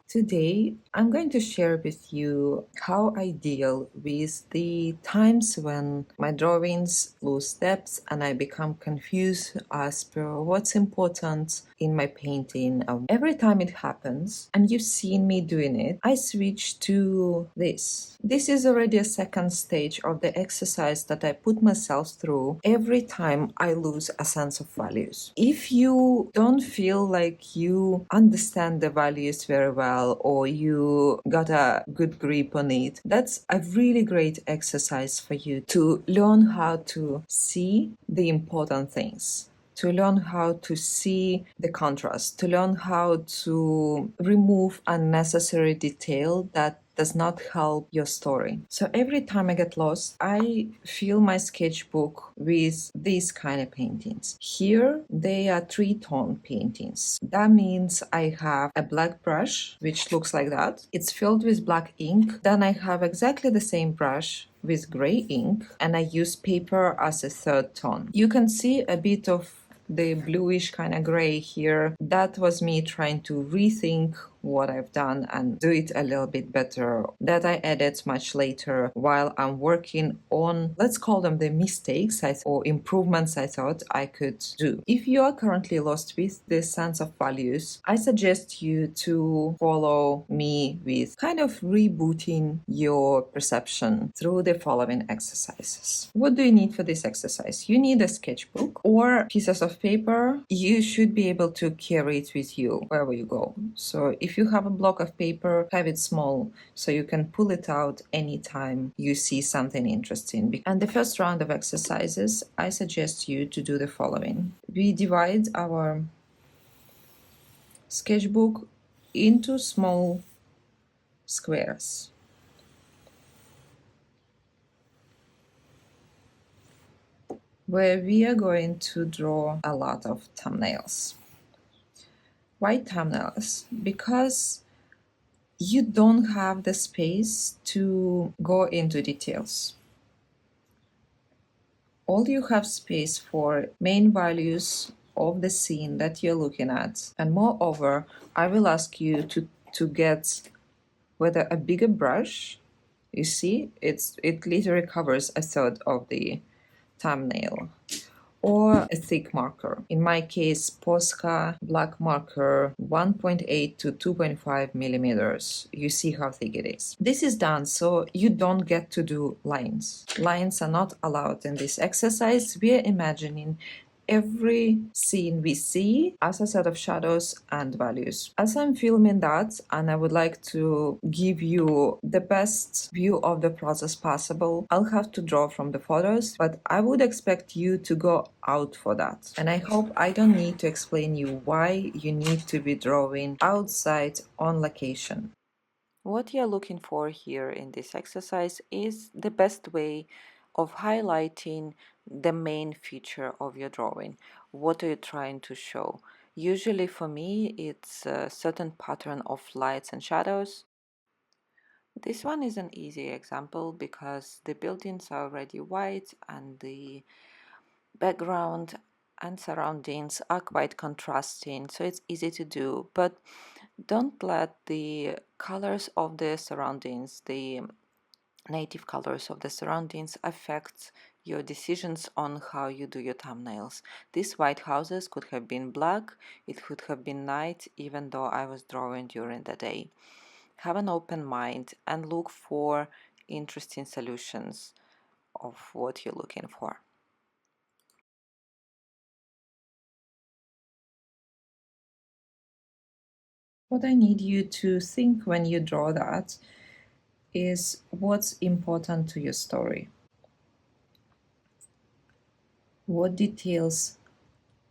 Today, I'm going to share with you how I deal with the times when my drawings lose depth and I become confused as per what's important in my painting. Every time it happens, and you've seen me doing it, I switch to this. This is already a second stage of the exercise that I put myself through every time I lose a sense of values. If you don't feel like you understand the values very well, or you got a good grip on it, that's a really great exercise for you to learn how to see the important things, to learn how to see the contrast, to learn how to remove unnecessary detail that does not help your story. So every time I get lost, I fill my sketchbook with these kind of paintings. Here, they are three-tone paintings. That means I have a black brush, which looks like that. It's filled with black ink. Then I have exactly the same brush with gray ink, and I use paper as a third tone. You can see a bit of the bluish kind of gray here. That was me trying to rethink what I've done and do it a little bit better. That I added much later while I'm working on, let's call them the mistakes or improvements I thought I could do. If you are currently lost with this sense of values, I suggest you to follow me with kind of rebooting your perception through the following exercises. What do you need for this exercise? You need a sketchbook or pieces of paper. You should be able to carry it with you wherever you go. So if you have a block of paper, have it small so you can pull it out anytime you see something interesting. And the first round of exercises, I suggest you to do the following. We divide our sketchbook into small squares. Where we are going to draw a lot of thumbnails. Why thumbnails? Because you don't have the space to go into details. All you have space for main values of the scene that you're looking at. And moreover, I will ask you to get whether a bigger brush, you see, it literally covers a third of the thumbnail, or a thick marker. In my case, Posca black marker 1.8 to 2.5 millimeters. You see how thick it is. This is done so you don't get to do lines. Lines are not allowed in this exercise. We are imagining every scene we see as a set of shadows and values. As I'm filming that, and I would like to give you the best view of the process possible, I'll have to draw from the photos, but I would expect you to go out for that. And I hope I don't need to explain you why you need to be drawing outside on location. What you're looking for here in this exercise is the best way of highlighting the main feature of your drawing. What are you trying to show? Usually for me, it's a certain pattern of lights and shadows. This one is an easy example because the buildings are already white and the background and surroundings are quite contrasting, so it's easy to do. But don't let the colors of the surroundings, the native colors of the surroundings, affect your decisions on how you do your thumbnails. These white houses could have been black, it could have been night, even though I was drawing during the day. Have an open mind and look for interesting solutions of what you're looking for. What I need you to think when you draw that is what's important to your story. What details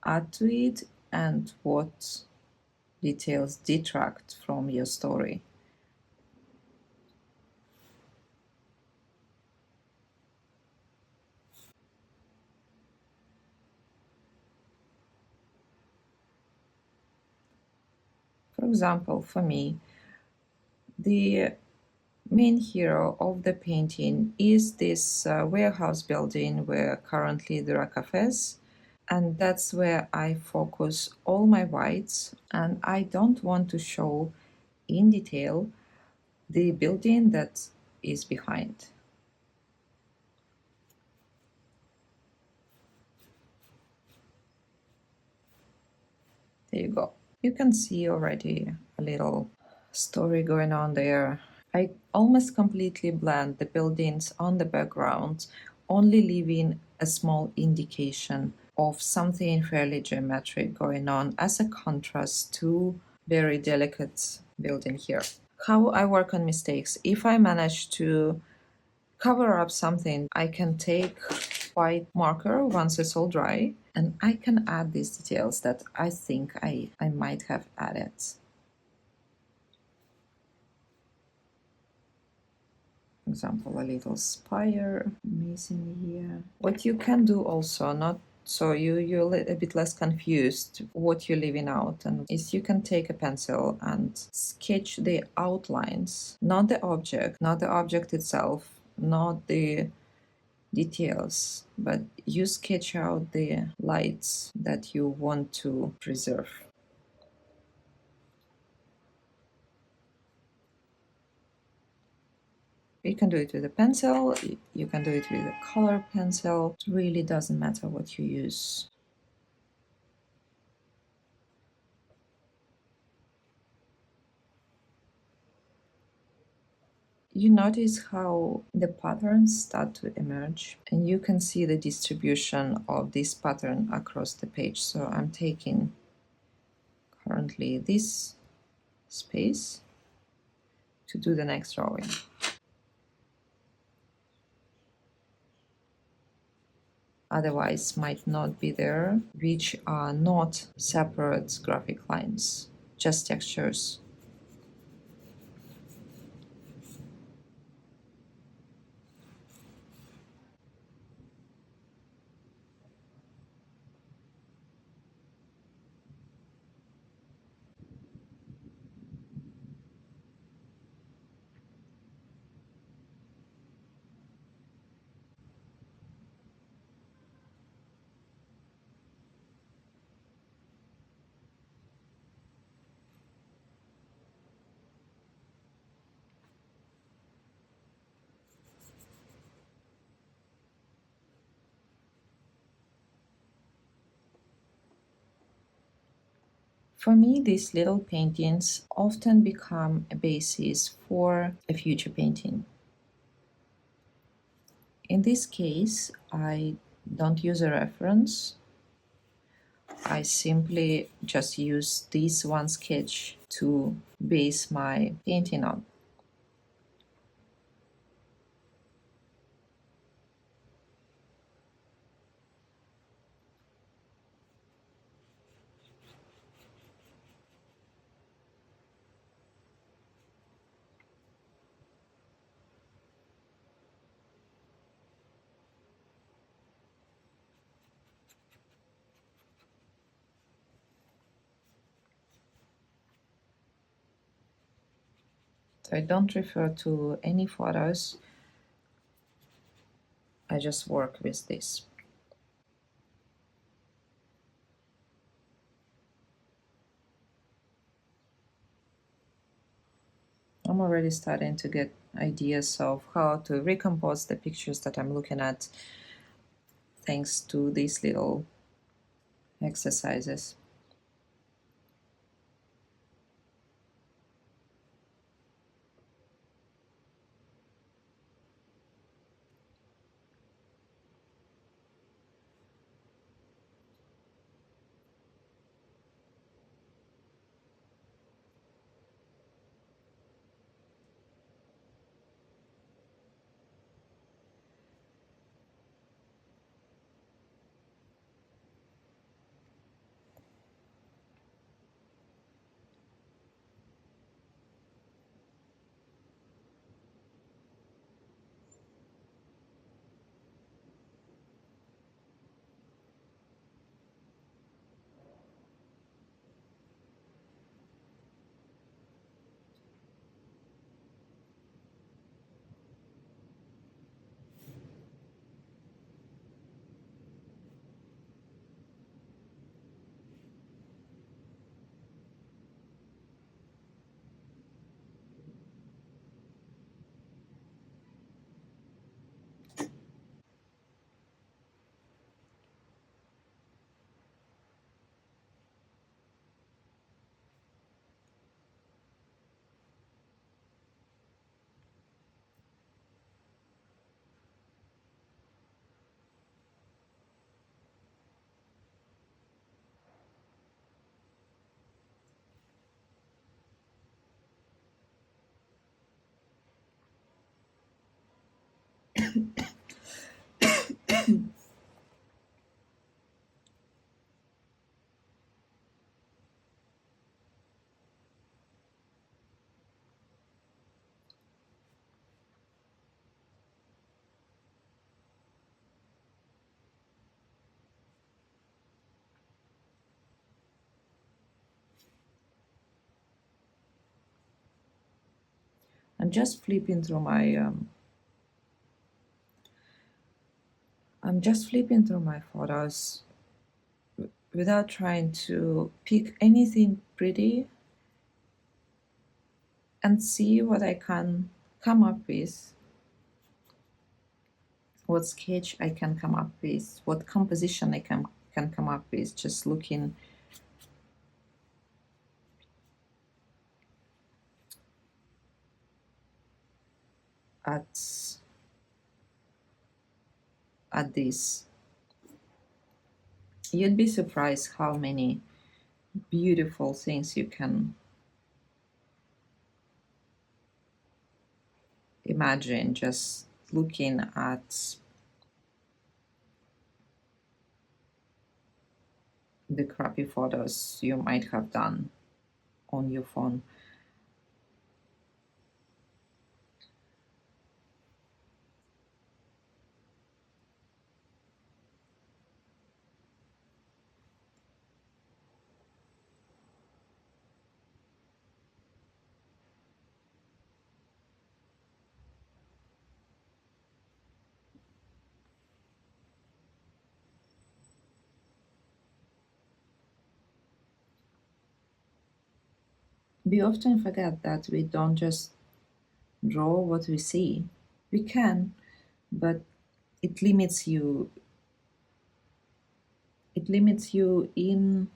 add to it and what details detract from your story. For example, for me, the main hero of the painting is this warehouse building where currently there are cafes, and that's where I focus all my whites, and I don't want to show in detail the building that is behind. There you go. You can see already a little story going on there. I almost completely blend the buildings on the background, only leaving a small indication of something fairly geometric going on as a contrast to very delicate building here. How I work on mistakes. If I manage to cover up something, I can take white marker once it's all dry and I can add these details that I think I might have added. For example, a little spire missing here. What you can do also, not so you're a bit less confused what you're leaving out, and is you can take a pencil and sketch the outlines, not the object itself, not the details, but you sketch out the lights that you want to preserve. You can do it with a pencil, you can do it with a color pencil. It really doesn't matter what you use. You notice how the patterns start to emerge, and you can see the distribution of this pattern across the page. So I'm taking currently this space to do the next drawing. Otherwise might not be there, which are not separate graphic lines, just textures. For me, these little paintings often become a basis for a future painting. In this case, I don't use a reference. I simply just use this one sketch to base my painting on. So I don't refer to any photos, I just work with this. I'm already starting to get ideas of how to recompose the pictures that I'm looking at thanks to these little exercises. I'm just flipping through my photos without trying to pick anything pretty, and see what I can come up with, what sketch I can come up with, what composition I can come up with, just looking at this. You'd be surprised how many beautiful things you can imagine just looking at the crappy photos you might have done on your phone. We often forget that we don't just draw what we see. We can, but it limits you. It limits you in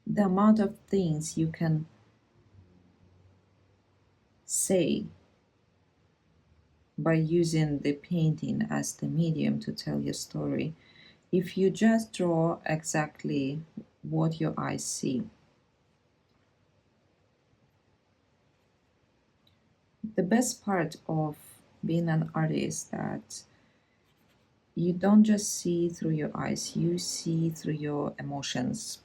the amount of things you can say by using the painting as the medium to tell your story. If you just draw exactly what your eyes see. The best part of being an artist that you don't just see through your eyes, you see through your emotions.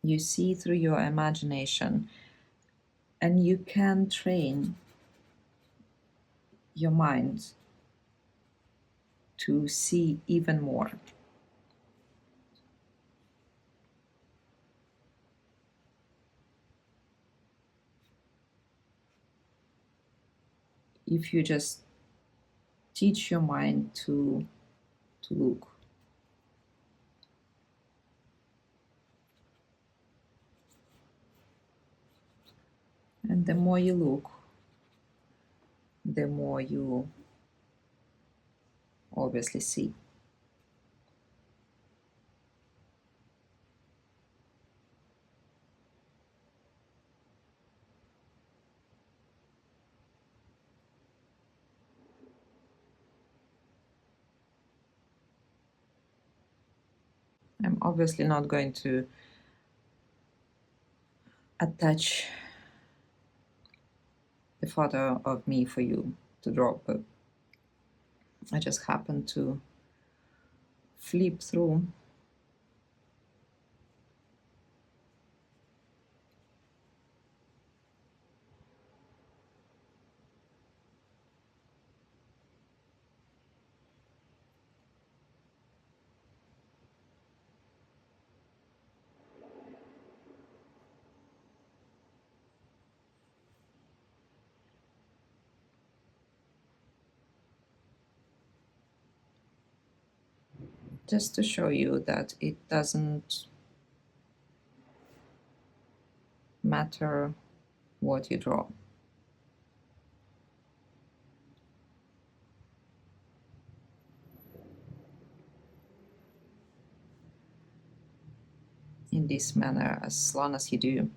You see through your imagination, and you can train your mind to see even more. If you just teach your mind to look. And the more you look, the more you obviously see. I'm obviously not going to attach the photo of me for you to draw, but I just happened to flip through just to show you that it doesn't matter what you draw. In this manner, as long as you do.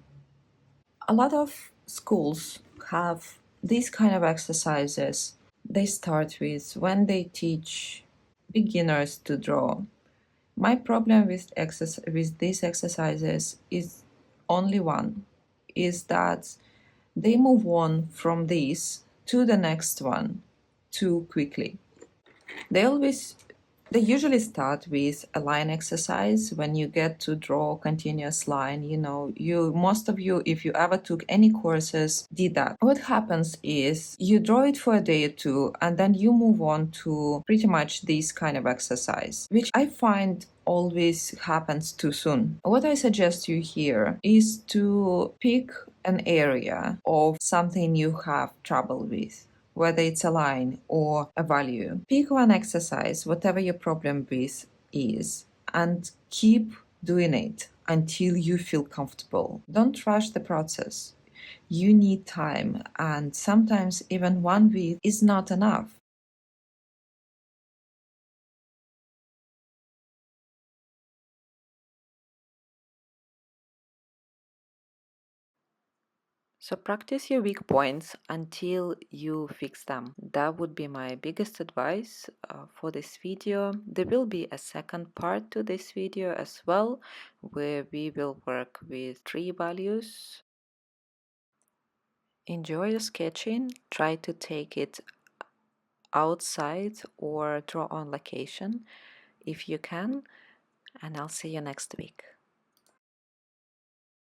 A lot of schools have these kind of exercises. They start with when they teach beginners to draw. My problem with these exercises is only one, is that they move on from this to the next one too quickly. They usually start with a line exercise. When you get to draw a continuous line, most of you, if you ever took any courses, did that. What happens is you draw it for a day or two, and then you move on to pretty much this kind of exercise, which I find always happens too soon. What I suggest you here is to pick an area of something you have trouble with, whether it's a line or a value. Pick one exercise, whatever your problem with is, and keep doing it until you feel comfortable. Don't rush the process. You need time, and sometimes even 1 week is not enough. So practice your weak points until you fix them. That would be my biggest advice for this video. There will be a second part to this video as well, where we will work with 3 values. Enjoy your sketching. Try to take it outside or draw on location if you can. And I'll see you next week.